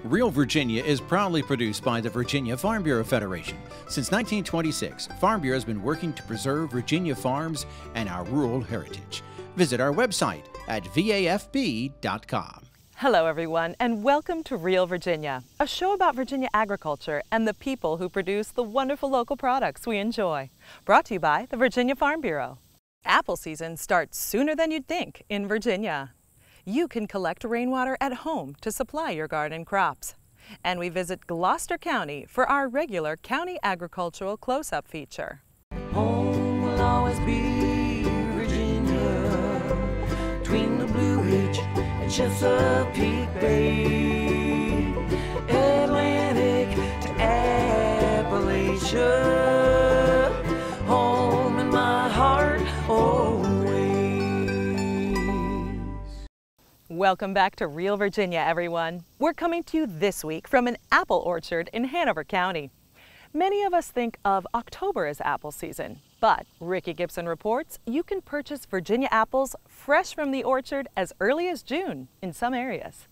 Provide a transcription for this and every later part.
Real Virginia is proudly produced by the Virginia Farm Bureau Federation. Since 1926, Farm Bureau has been working to preserve Virginia farms and our rural heritage. Visit our website at vafb.com. Hello everyone, and welcome to Real Virginia, a show about Virginia agriculture and the people who produce the wonderful local products we enjoy. Brought to you by the Virginia Farm Bureau. Apple season starts sooner than you'd think in Virginia. You can collect rainwater at home to supply your garden crops. And we visit Gloucester County for our regular county agricultural close-up feature. Home will always be Virginia, between the Blue Ridge and Chesapeake Bay, Atlantic to Appalachia, home in my heart always. Welcome back to Real Virginia, everyone. We're coming to you this week from an apple orchard in Hanover County. Many of us think of October as apple season, but Ricky Gibson reports you can purchase Virginia apples fresh from the orchard as early as June in some areas.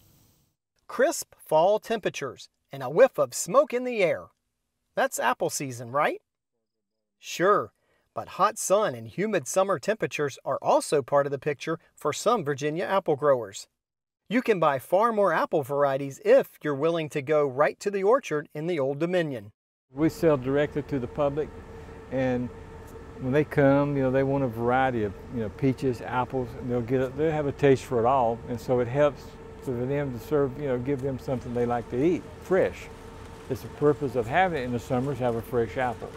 Crisp fall temperatures and a whiff of smoke in the air. That's apple season, right? Sure, but hot sun and humid summer temperatures are also part of the picture for some Virginia apple growers. You can buy far more apple varieties if you're willing to go right to the orchard in the Old Dominion. We sell directly to the public, and when they come, they want a variety of, peaches, apples, and they'll have a taste for it all, and so it helps for them to serve, give them something they like to eat, fresh. It's the purpose of having it in the summers, have a fresh apple,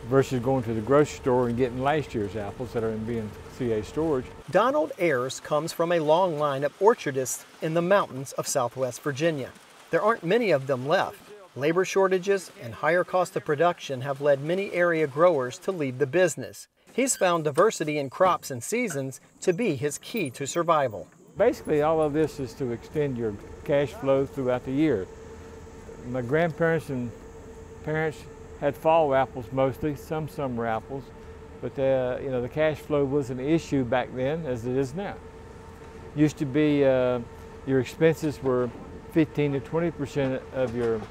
versus going to the grocery store and getting last year's apples that are in BNCA storage. Donald Ayers comes from a long line of orchardists in the mountains of Southwest Virginia. There aren't many of them left. Labor shortages and higher cost of production have led many area growers to leave the business. He's found diversity in crops and seasons to be his key to survival. Basically, all of this is to extend your cash flow throughout the year. My grandparents and parents had fall apples mostly, some summer apples, but the cash flow was an issue back then as it is now. Used to be your expenses were 15 to 20% of your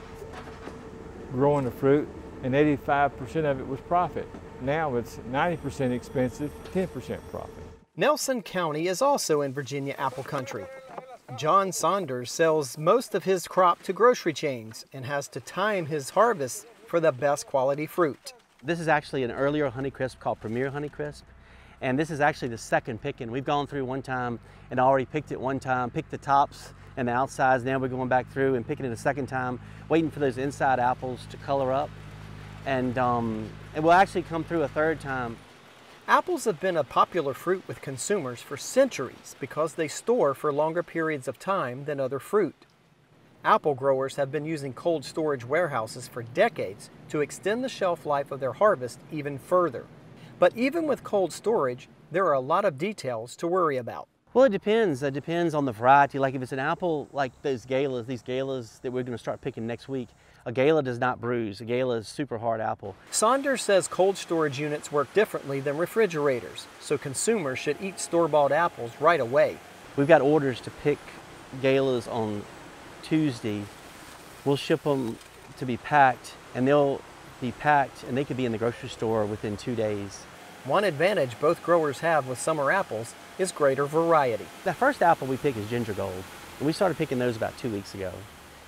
growing the fruit, and 85% of it was profit. Now it's 90% expensive, 10% profit. Nelson County is also in Virginia apple country. John Saunders sells most of his crop to grocery chains and has to time his harvest for the best quality fruit. This is actually an earlier Honeycrisp called Premier Honeycrisp, and this is actually the second picking. We've gone through one time and already picked it one time, picked the tops and the outsides. Now we're going back through and picking it a second time, waiting for those inside apples to color up, and we'll actually come through a third time. Apples have been a popular fruit with consumers for centuries because they store for longer periods of time than other fruit. Apple growers have been using cold storage warehouses for decades to extend the shelf life of their harvest even further. But even with cold storage, there are a lot of details to worry about. Well, it depends. It depends on the variety. Like if it's an apple like these galas that we're going to start picking next week, a gala does not bruise. A gala is super hard apple. Saunders says cold storage units work differently than refrigerators, so consumers should eat store-bought apples right away. We've got orders to pick galas on Tuesday. We'll ship them to be packed, and they'll be packed, and they could be in the grocery store within 2 days. One advantage both growers have with summer apples is greater variety. The first apple we pick is Ginger Gold, and we started picking those about 2 weeks ago.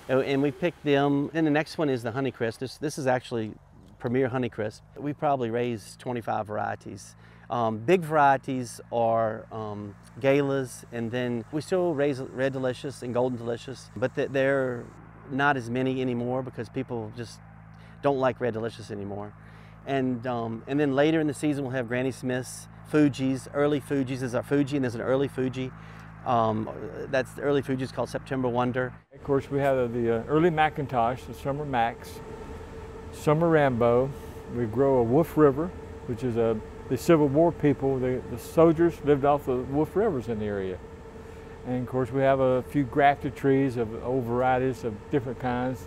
And we picked them, and the next one is the Honeycrisp. This is actually Premier Honeycrisp. We probably raised 25 varieties. Big varieties are galas, and then we still raise Red Delicious and Golden Delicious, but they're not as many anymore because people just don't like Red Delicious anymore. And then later in the season we'll have Granny Smith's, Fuji's, early Fuji's is our Fuji, and there's an early Fuji. That's the early Fuji's called September Wonder. Of course, we have the early McIntosh, the Summer Max, Summer Rambo. We grow a Wolf River, which is the Civil War people, the soldiers lived off the Wolf Rivers in the area. And of course, we have a few grafted trees of old varieties of different kinds.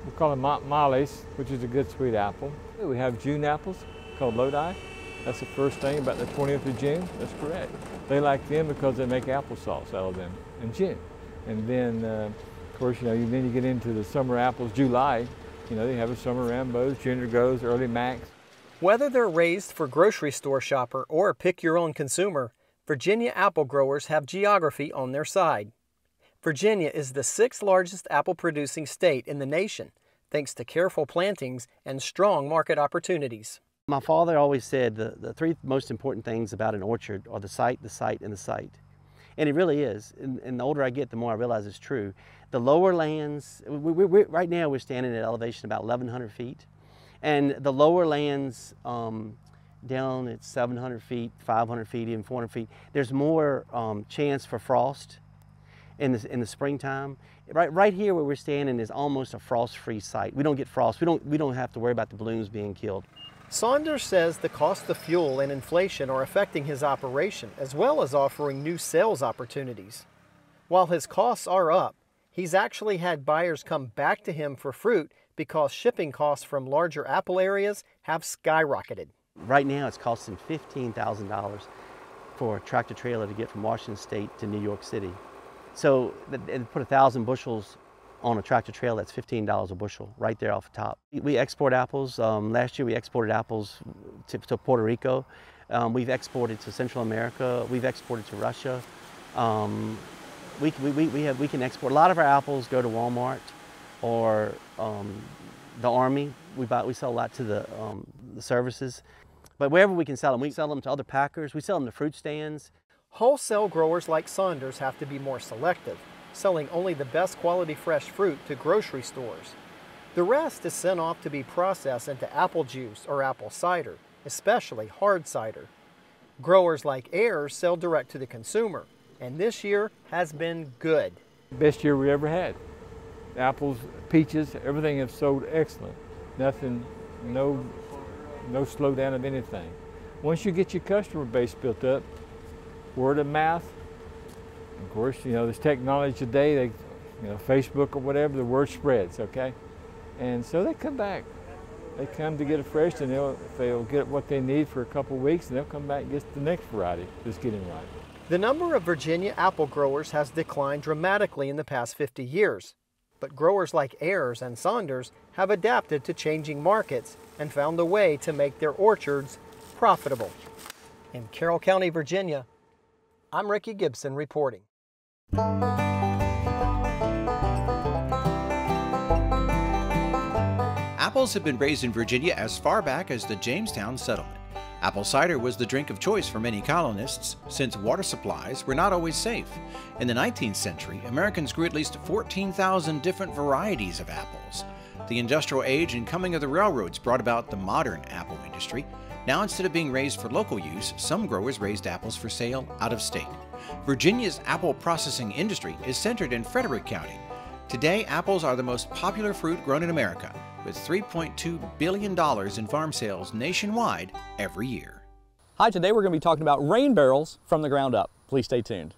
We call them Mollies, which is a good sweet apple. We have June apples called Lodi. That's the first thing, about the 20th of June. That's correct. They like them because they make applesauce out of them in June. And then Of course, then you get into the summer apples, July. They have a summer Rambos, Ginger Golds, early Macs. Whether they're raised for grocery store shopper or pick your own consumer, Virginia apple growers have geography on their side. Virginia is the 6th largest apple producing state in the nation, thanks to careful plantings and strong market opportunities. My father always said the 3 most important things about an orchard are the site, the site, and the site. And it really is. And the older I get, the more I realize it's true. The lower lands, right now we're standing at elevation about 1,100 feet. And the lower lands down at 700 feet, 500 feet, even 400 feet, there's more chance for frost in the springtime. Right here where we're standing is almost a frost-free site. We don't get frost. We don't have to worry about the blooms being killed. Saunders says the cost of fuel and inflation are affecting his operation, as well as offering new sales opportunities. While his costs are up, he's actually had buyers come back to him for fruit because shipping costs from larger apple areas have skyrocketed. Right now it's costing $15,000 for a tractor trailer to get from Washington State to New York City. So and put 1,000 bushels on a tractor trailer, that's $15 a bushel right there off the top. We export apples. Last year we exported apples to Puerto Rico. We've exported to Central America. We've exported to Russia. We can export. A lot of our apples go to Walmart or the Army. We sell a lot to the services. But wherever we can sell them, we sell them to other packers. We sell them to fruit stands. Wholesale growers like Saunders have to be more selective, selling only the best quality fresh fruit to grocery stores. The rest is sent off to be processed into apple juice or apple cider, especially hard cider. Growers like Ayers sell direct to the consumer, and this year has been good. Best year we ever had. Apples, peaches, everything have sold excellent. Nothing, no slowdown of anything. Once you get your customer base built up, word of mouth, of course, there's technology today, Facebook or whatever, the word spreads, okay? And so they come back. They come to get it fresh, and they'll get what they need for a couple of weeks, and they'll come back and get the next variety that's getting right. The number of Virginia apple growers has declined dramatically in the past 50 years, but growers like Ayers and Saunders have adapted to changing markets and found a way to make their orchards profitable. In Carroll County, Virginia, I'm Ricky Gibson reporting. Apples have been raised in Virginia as far back as the Jamestown settlement. Apple cider was the drink of choice for many colonists since water supplies were not always safe. In the 19th century, Americans grew at least 14,000 different varieties of apples. The industrial age and coming of the railroads brought about the modern apple industry. Now, instead of being raised for local use, some growers raised apples for sale out of state. Virginia's apple processing industry is centered in Frederick County. Today, apples are the most popular fruit grown in America, with $3.2 billion in farm sales nationwide every year. Hi, today we're going to be talking about rain barrels from the ground up. Please stay tuned.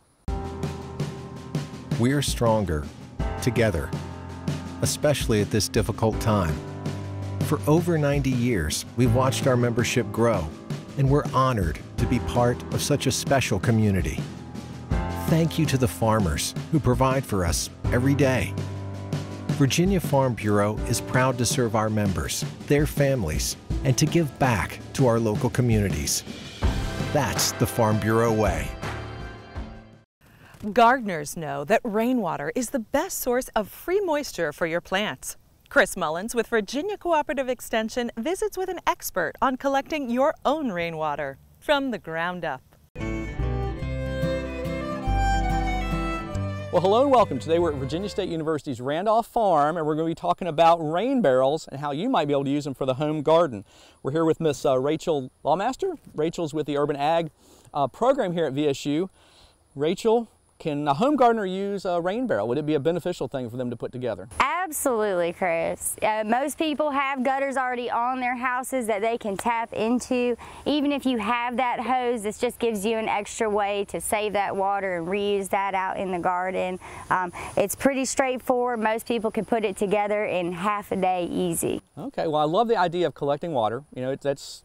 We're stronger together, especially at this difficult time. For over 90 years, we've watched our membership grow, and we're honored to be part of such a special community. Thank you to the farmers who provide for us every day. Virginia Farm Bureau is proud to serve our members, their families, and to give back to our local communities. That's the Farm Bureau way. Gardeners know that rainwater is the best source of free moisture for your plants. Chris Mullins with Virginia Cooperative Extension visits with an expert on collecting your own rainwater from the ground up. Well, hello and welcome. Today we're at Virginia State University's Randolph Farm, and we're going to be talking about rain barrels and how you might be able to use them for the home garden. We're here with Miss Rachel Lawmaster. Rachel's with the Urban Ag program here at VSU. Rachel, can a home gardener use a rain barrel? Would it be a beneficial thing for them to put together? Absolutely, Chris. Most people have gutters already on their houses that they can tap into. Even if you have that hose, this just gives you an extra way to save that water and reuse that out in the garden. It's pretty straightforward. Most people can put it together in half a day easy. Okay, well, I love the idea of collecting water. That's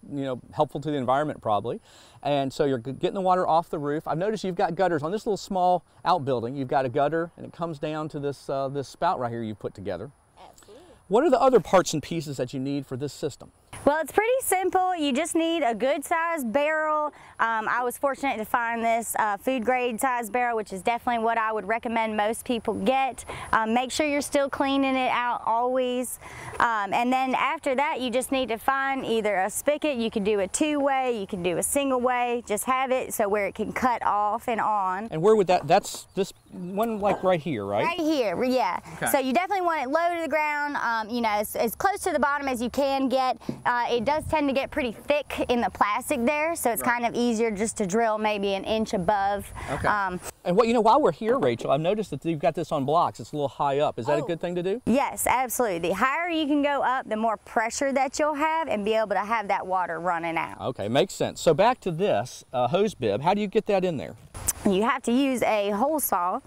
helpful to the environment probably. And so you're getting the water off the roof. I've noticed you've got gutters on this little small outbuilding. You've got a gutter, and it comes down to this, this spout right here you put together. Absolutely. What are the other parts and pieces that you need for this system? Well, it's pretty simple. You just need a good sized barrel. I was fortunate to find this food grade size barrel, which is definitely what I would recommend most people get. Make sure you're still cleaning it out always. And then after that, you just need to find either a spigot. You can do a two-way, you can do a single way. Just have it so where it can cut off and on. And where would that's this one like right here, right? Right here, yeah. Okay. So you definitely want it low to the ground, you know, as close to the bottom as you can get. It does tend to get pretty thick in the plastic there, so it's kind of easier just to drill maybe an inch above. Okay. And what, you know, while we're here, Rachel, I've noticed that you've got this on blocks. It's a little high up. Is that a good thing to do? Yes, absolutely. The higher you can go up, the more pressure that you'll have and be able to have that water running out. Okay, makes sense. So back to this hose bib. How do you get that in there? You have to use a hole saw,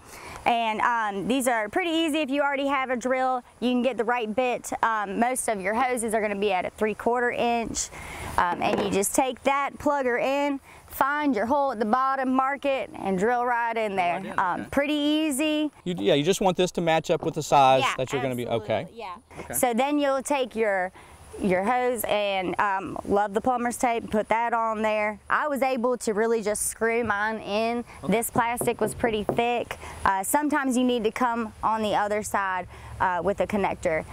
and these are pretty easy if you already have a drill. You can get the right bit. Most of your hoses are going to be at a 3/4 inch, and you just take that, plug her in, find your hole at the bottom, mark it, and drill right in there. Pretty easy. You just want this to match up with the size that you're going to be. Okay. Yeah. So then you'll take your hose and love the plumber's tape, put that on there. I was able to really just screw mine in. This plastic was pretty thick. Sometimes you need to come on the other side with a connector.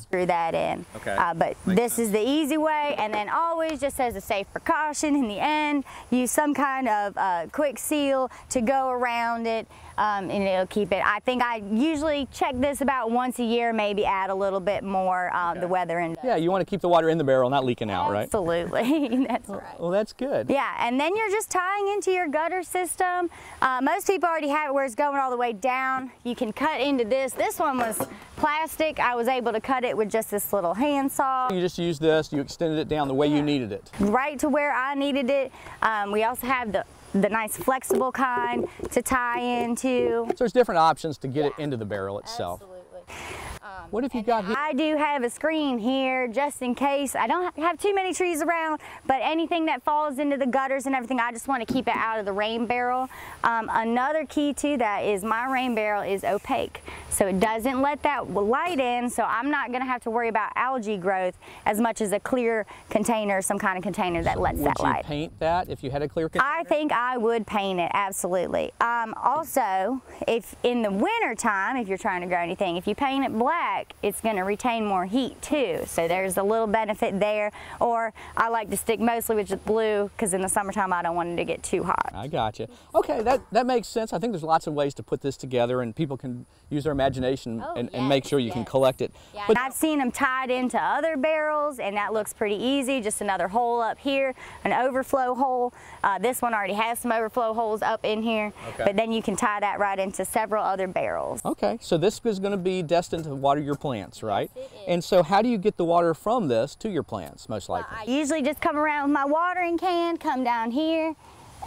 Screw that in. But this is the easy way, and then always, just as a safe precaution in the end, use some kind of quick seal to go around it, and it'll keep it. I think I usually check this about once a year, maybe add a little bit more the weather and Yeah, you want to keep the water in the barrel, not leaking out, right? Absolutely. That's right. Well, that's good. Yeah, and then you're just tying into your gutter system. Most people already have it where it's going all the way down. You can cut into this. This one was plastic. I was able to cut it with just this little handsaw. You just use this, you extended it down the way you needed it. Right to where I needed it. We also have the nice flexible kind to tie into. So there's different options to get it into the barrel itself. Absolutely. What have you got here? I do have a screen here just in case. I don't have too many trees around, but anything that falls into the gutters and everything, I just want to keep it out of the rain barrel. Another key to that is my rain barrel is opaque, so it doesn't let that light in, so I'm not going to have to worry about algae growth as much as a clear container, some kind of container that lets that light. Would you paint that if you had a clear container? I think I would paint it, absolutely. Also, if in the winter time, if you're trying to grow anything, if you paint it black, it's going to retain more heat too, so there's a little benefit there. Or I like to stick mostly with just blue, because in the summertime I don't want it to get too hot. I got you. Okay, that makes sense. I think there's lots of ways to put this together, and people can use their imagination and make sure you can collect it. Yeah, but I've seen them tied into other barrels, and that looks pretty easy. Just another hole up here, an overflow hole. This one already has some overflow holes up in here, but then you can tie that right into several other barrels. Okay, so this is going to be destined to water your plants, right? Yes, it is. And so how do you get the water from this to your plants, most likely? I usually just come around with my watering can, come down here,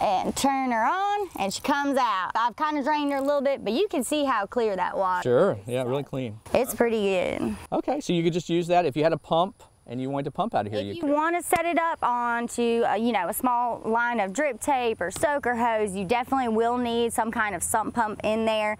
and turn her on, and she comes out. I've kind of drained her a little bit, but you can see how clear that water is. Sure, yeah, really clean. It's pretty good. Okay, so you could just use that if you had a pump and you wanted to pump out of here. If you want to set it up onto, you know, a small line of drip tape or soaker hose, you definitely will need some kind of sump pump in there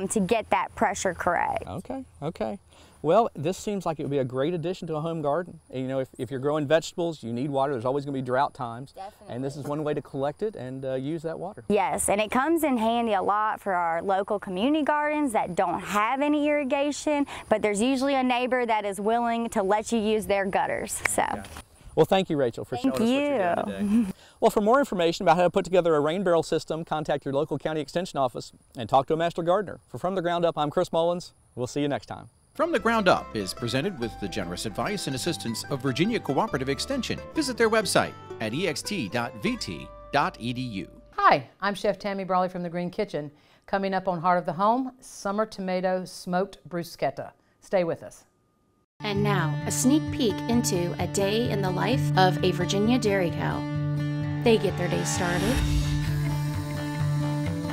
to get that pressure correct. Okay, okay. Well, this seems like it would be a great addition to a home garden. And, you know, if you're growing vegetables, you need water. There's always going to be drought times. Definitely. And this is one way to collect it and use that water. Yes, and it comes in handy a lot for our local community gardens that don't have any irrigation, but there's usually a neighbor that is willing to let you use their gutters. So. Okay. Well, thank you, Rachel, for showing us what you're doing today. Well, for more information about how to put together a rain barrel system, contact your local county extension office and talk to a master gardener. For From the Ground Up, I'm Chris Mullins. We'll see you next time. From the Ground Up is presented with the generous advice and assistance of Virginia Cooperative Extension. Visit their website at ext.vt.edu. Hi, I'm Chef Tammy Brawley from the Green Kitchen. Coming up on Heart of the Home, summer tomato smoked bruschetta. Stay with us. And now, a sneak peek into a day in the life of a Virginia dairy cow. They get their day started.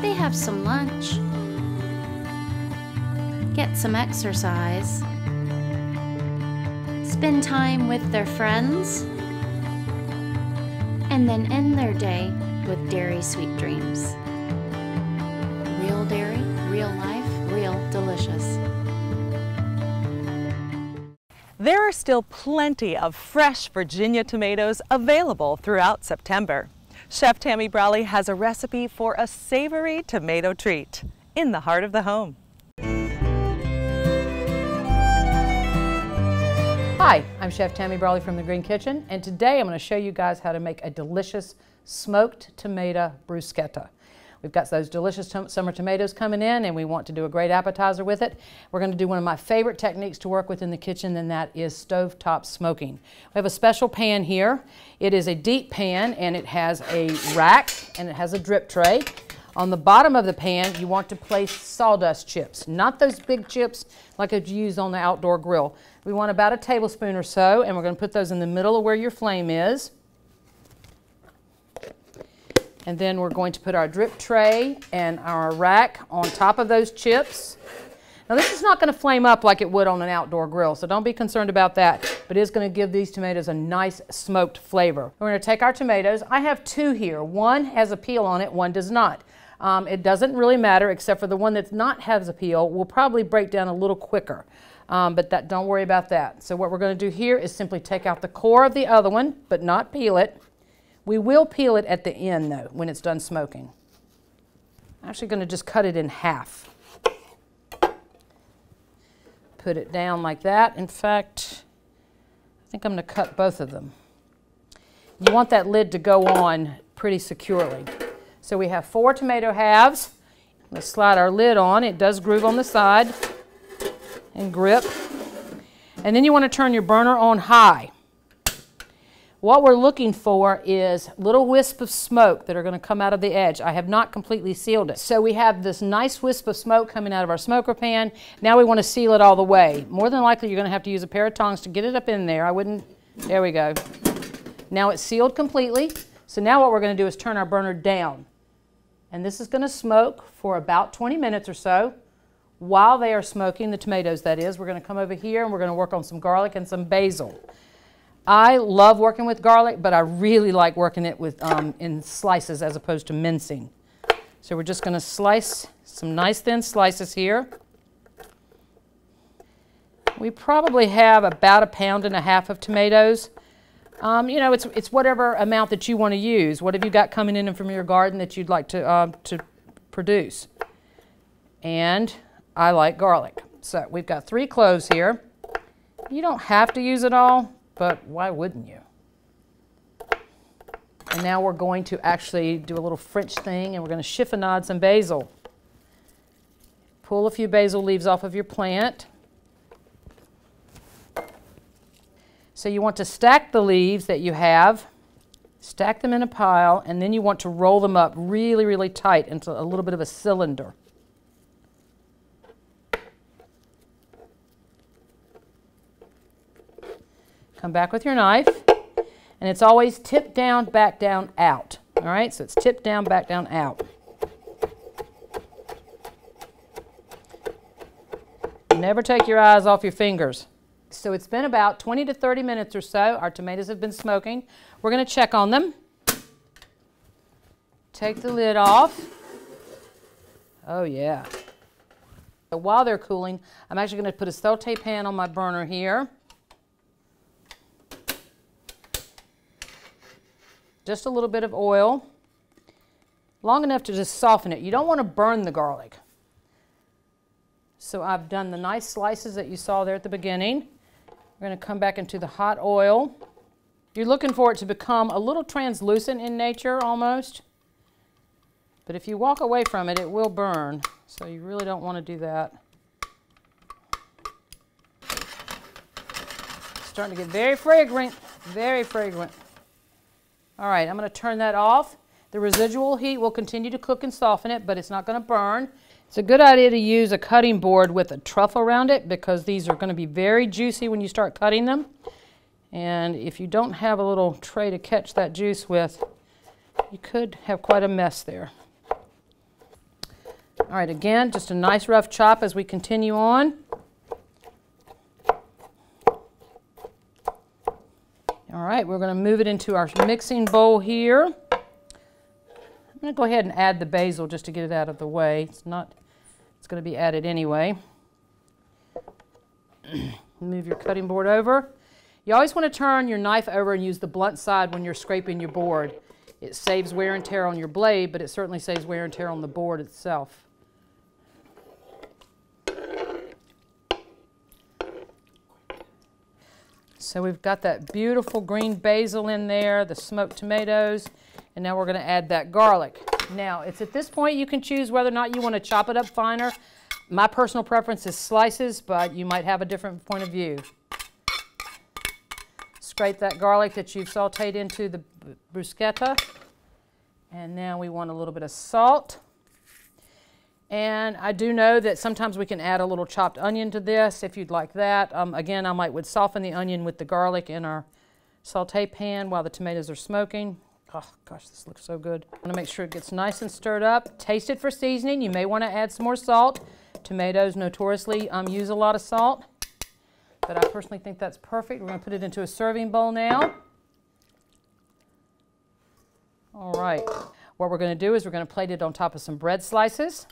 They have some lunch. Get some exercise. Spend time with their friends. and then end their day with dairy sweet dreams. Real dairy, real life, real delicious. There are still plenty of fresh Virginia tomatoes available throughout September. Chef Tammy Brawley has a recipe for a savory tomato treat in the heart of the home. Hi, I'm Chef Tammy Brawley from the Green Kitchen, and today I'm going to show you guys how to make a delicious smoked tomato bruschetta. We've got those delicious summer tomatoes coming in, and we want to do a great appetizer with it. We're going to do one of my favorite techniques to work with in the kitchen, and that is stovetop smoking. We have a special pan here. It is a deep pan, and it has a rack, and it has a drip tray. On the bottom of the pan, you want to place sawdust chips, not those big chips like you use on the outdoor grill. We want about a tablespoon or so, and we're going to put those in the middle of where your flame is. And then we're going to put our drip tray and our rack on top of those chips. Now this is not going to flame up like it would on an outdoor grill, so don't be concerned about that, but it is going to give these tomatoes a nice smoked flavor. We're going to take our tomatoes. I have two here. One has a peel on it, one does not. It doesn't really matter, except for the one that's not has a peel will probably break down a little quicker, but don't worry about that. So what we're going to do here is simply take out the core of the other one, but not peel it. We will peel it at the end, though, when it's done smoking. I'm actually going to just cut it in half. Put it down like that. In fact, I think I'm going to cut both of them. You want that lid to go on pretty securely. So we have 4 tomato halves. Let's slide our lid on. It does groove on the side and grip. And then you want to turn your burner on high. What we're looking for is little wisps of smoke that are going to come out of the edge. I have not completely sealed it. So we have this nice wisp of smoke coming out of our smoker pan. Now we want to seal it all the way. More than likely you're going to have to use a pair of tongs to get it up in there. There we go. Now it's sealed completely. So now what we're going to do is turn our burner down. And this is going to smoke for about 20 minutes or so. While they are smoking, the tomatoes that is, we're going to come over here and we're going to work on some garlic and some basil. I love working with garlic, but I really like working it with in slices as opposed to mincing. So we're just going to slice some nice thin slices here. We probably have about 1.5 pounds of tomatoes. You know, it's whatever amount that you want to use. What have you got coming in from your garden that you'd like to produce? And I like garlic. So we've got 3 cloves here. You don't have to use it all, but why wouldn't you? And now we're going to actually do a little French thing, and we're going to chiffonade some basil. Pull a few basil leaves off of your plant. So you want to stack the leaves that you have, stack them in a pile, and then you want to roll them up really, really tight into a little bit of a cylinder. Come back with your knife, and it's always tip down, back down, out. All right, so it's tip down, back down, out. Never take your eyes off your fingers. So it's been about 20 to 30 minutes or so. Our tomatoes have been smoking. We're going to check on them. Take the lid off. Oh yeah. So while they're cooling, I'm actually going to put a saute pan on my burner here. Just a little bit of oil, long enough to just soften it. You don't want to burn the garlic. So I've done the nice slices that you saw there at the beginning. We're going to come back into the hot oil. You're looking for it to become a little translucent in nature almost. But if you walk away from it, it will burn. So you really don't want to do that. It's starting to get very fragrant, very fragrant. All right, I'm going to turn that off. The residual heat will continue to cook and soften it, but it's not going to burn. It's a good idea to use a cutting board with a trough around it because these are going to be very juicy when you start cutting them. And if you don't have a little tray to catch that juice with, you could have quite a mess there. All right, again, just a nice rough chop as we continue on. All right, we're going to move it into our mixing bowl here. I'm going to go ahead and add the basil just to get it out of the way. It's going to be added anyway. Move your cutting board over. You always want to turn your knife over and use the blunt side when you're scraping your board. It saves wear and tear on your blade, but it certainly saves wear and tear on the board itself. So we've got that beautiful green basil in there, the smoked tomatoes, and now we're going to add that garlic. Now, it's at this point you can choose whether or not you want to chop it up finer. My personal preference is slices, but you might have a different point of view. Scrape that garlic that you've sauteed into the bruschetta. And now we want a little bit of salt. And I do know that sometimes we can add a little chopped onion to this if you'd like that. Again, I would soften the onion with the garlic in our saute pan while the tomatoes are smoking. Oh gosh, this looks so good. I want to make sure it gets nice and stirred up. Taste it for seasoning. You may want to add some more salt. Tomatoes notoriously use a lot of salt, but I personally think that's perfect. We're going to put it into a serving bowl now. All right, what we're going to do is we're going to plate it on top of some bread slices.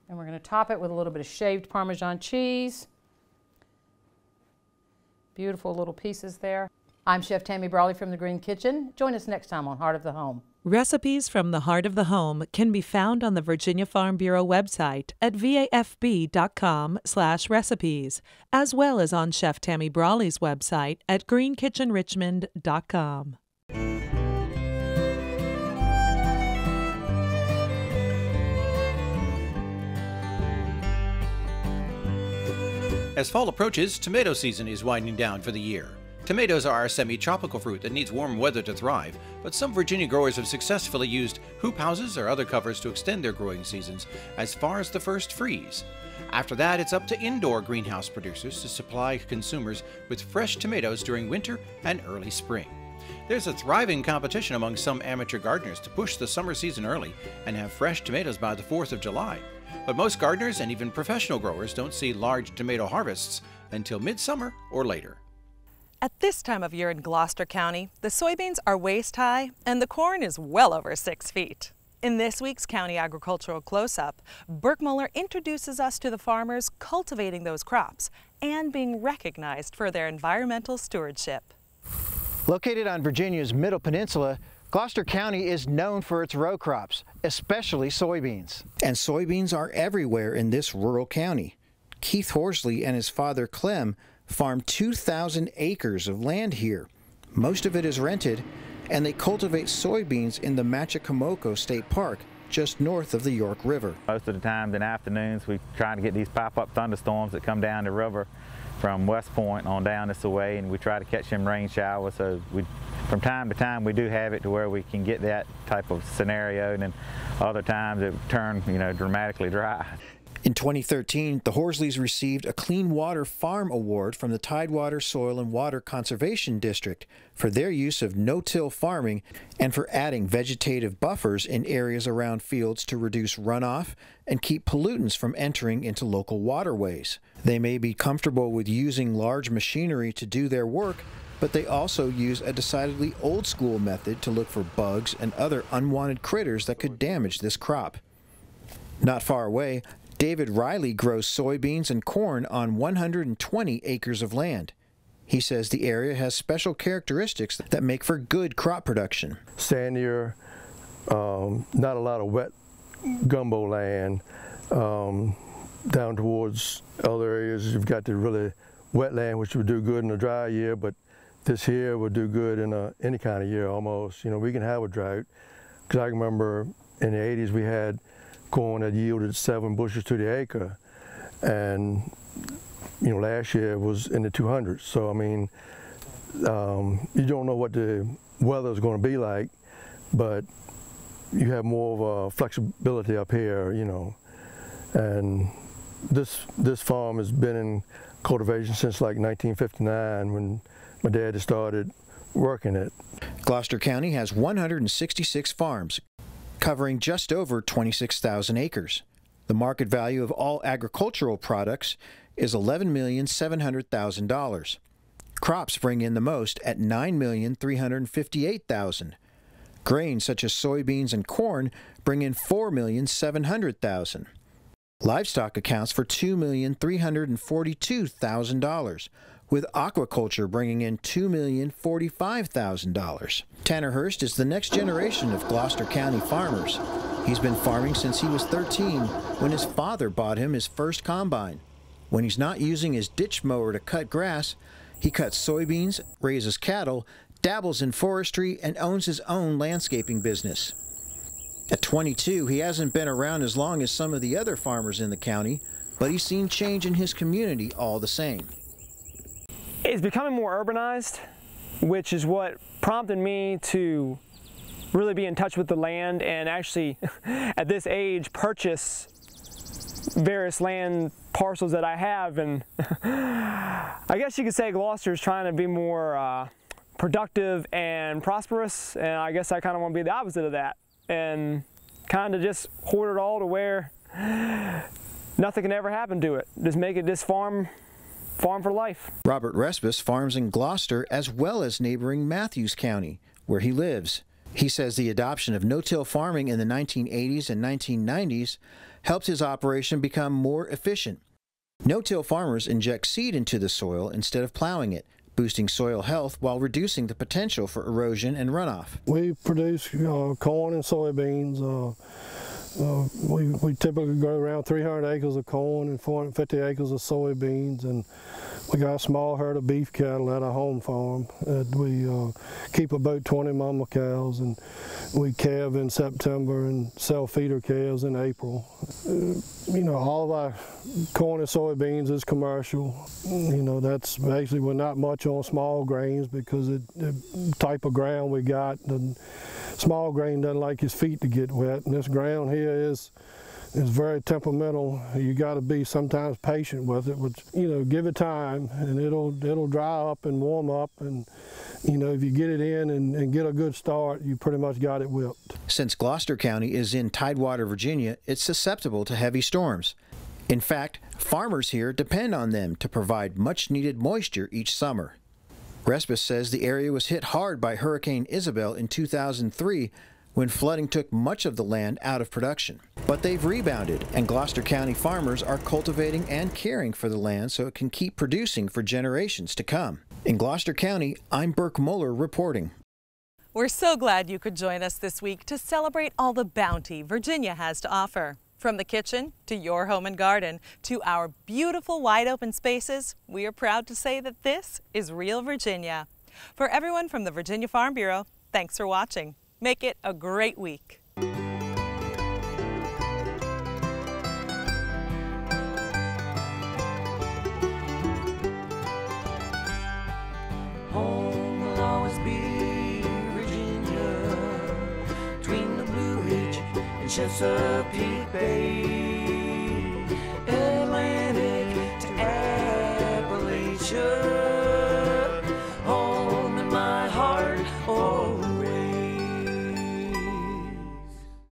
And we're going to top it with a little bit of shaved Parmesan cheese. Beautiful little pieces there. I'm Chef Tammy Brawley from the Green Kitchen. Join us next time on Heart of the Home. Recipes from the Heart of the Home can be found on the Virginia Farm Bureau website at vafb.com/recipes, as well as on Chef Tammy Brawley's website at greenkitchenrichmond.com. As fall approaches, tomato season is winding down for the year. Tomatoes are a semi-tropical fruit that needs warm weather to thrive, but some Virginia growers have successfully used hoop houses or other covers to extend their growing seasons as far as the first freeze. After that, it's up to indoor greenhouse producers to supply consumers with fresh tomatoes during winter and early spring. There's a thriving competition among some amateur gardeners to push the summer season early and have fresh tomatoes by the 4th of July. But most gardeners and even professional growers don't see large tomato harvests until midsummer or later. At this time of year in Gloucester County, the soybeans are waist high and the corn is well over 6 feet. In this week's County Agricultural Close-Up, Burke Muller introduces us to the farmers cultivating those crops and being recognized for their environmental stewardship. Located on Virginia's Middle Peninsula, Gloucester County is known for its row crops, especially soybeans. And soybeans are everywhere in this rural county. Keith Horsley and his father Clem farm 2,000 acres of land here. Most of it is rented, and they cultivate soybeans in the Machicomoco State Park, just north of the York River. Most of the time in the afternoons we try to get these pop-up thunderstorms that come down the river from West Point on down this way, and we try to catch them rain showers. So from time to time we do have it to where we can get that type of scenario, and then other times it turn dramatically dry. In 2013, the Horsleys received a Clean Water Farm Award from the Tidewater Soil and Water Conservation District for their use of no-till farming and for adding vegetative buffers in areas around fields to reduce runoff and keep pollutants from entering into local waterways. They may be comfortable with using large machinery to do their work, but they also use a decidedly old-school method to look for bugs and other unwanted critters that could damage this crop. Not far away, David Riley grows soybeans and corn on 120 acres of land. He says the area has special characteristics that make for good crop production. Sandier, not a lot of wet gumbo land. Down towards other areas, you've got the really wet land, which would do good in a dry year, but this here would do good in any kind of year almost. We can have a drought, because I remember in the 80s we had corn that yielded 7 bushels to the acre, and last year was in the 200s. So I mean, you don't know what the weather is going to be like, but you have more of a flexibility up here, and this farm has been in cultivation since like 1959 when my dad had started working it. Gloucester County has 166 farms, covering just over 26,000 acres. The market value of all agricultural products is $11,700,000. Crops bring in the most at $9,358,000. Grains such as soybeans and corn bring in $4,700,000. Livestock accounts for $2,342,000, with aquaculture bringing in $2,045,000. Tanner Hurst is the next generation of Gloucester County farmers. He's been farming since he was 13 when his father bought him his first combine. When he's not using his ditch mower to cut grass, he cuts soybeans, raises cattle, dabbles in forestry, and owns his own landscaping business. At 22, he hasn't been around as long as some of the other farmers in the county, but he's seen change in his community all the same. It's becoming more urbanized, which is what prompted me to really be in touch with the land and actually, at this age, purchase various land parcels that I have. And I guess you could say Gloucester is trying to be more productive and prosperous, and I guess I kind of want to be the opposite of that and kind of just hoard it all to where nothing can ever happen to it. Just make it this farm for life. Robert Respis farms in Gloucester as well as neighboring Matthews County, where he lives. He says the adoption of no-till farming in the 1980s and 1990s helped his operation become more efficient. No-till farmers inject seed into the soil instead of plowing it, boosting soil health while reducing the potential for erosion and runoff. We produce corn and soybeans. We typically grow around 300 acres of corn and 450 acres of soybeans, and we got a small herd of beef cattle at our home farm. We keep about 20 mama cows, and we calve in September and sell feeder calves in April. You know, all of our corn and soybeans is commercial. You know, that's basically, we're not much on small grains because the type of ground we got, the small grain doesn't like his feet to get wet, and this ground here is very temperamental. You got to be sometimes patient with it, but you know, give it time and it'll dry up and warm up, and you know, if you get it in and get a good start, you pretty much got it whipped. Since Gloucester County is in Tidewater, Virginia, it's susceptible to heavy storms. In fact, farmers here depend on them to provide much needed moisture each summer. Respis says the area was hit hard by Hurricane Isabel in 2003 when flooding took much of the land out of production. But they've rebounded, and Gloucester County farmers are cultivating and caring for the land so it can keep producing for generations to come. In Gloucester County, I'm Burke Muller reporting. We're so glad you could join us this week to celebrate all the bounty Virginia has to offer. From the kitchen to your home and garden to our beautiful wide open spaces, we are proud to say that this is Real Virginia. For everyone from the Virginia Farm Bureau, thanks for watching. Make it a great week. Home will always be Virginia, between the Blue Ridge and Chesapeake Bay.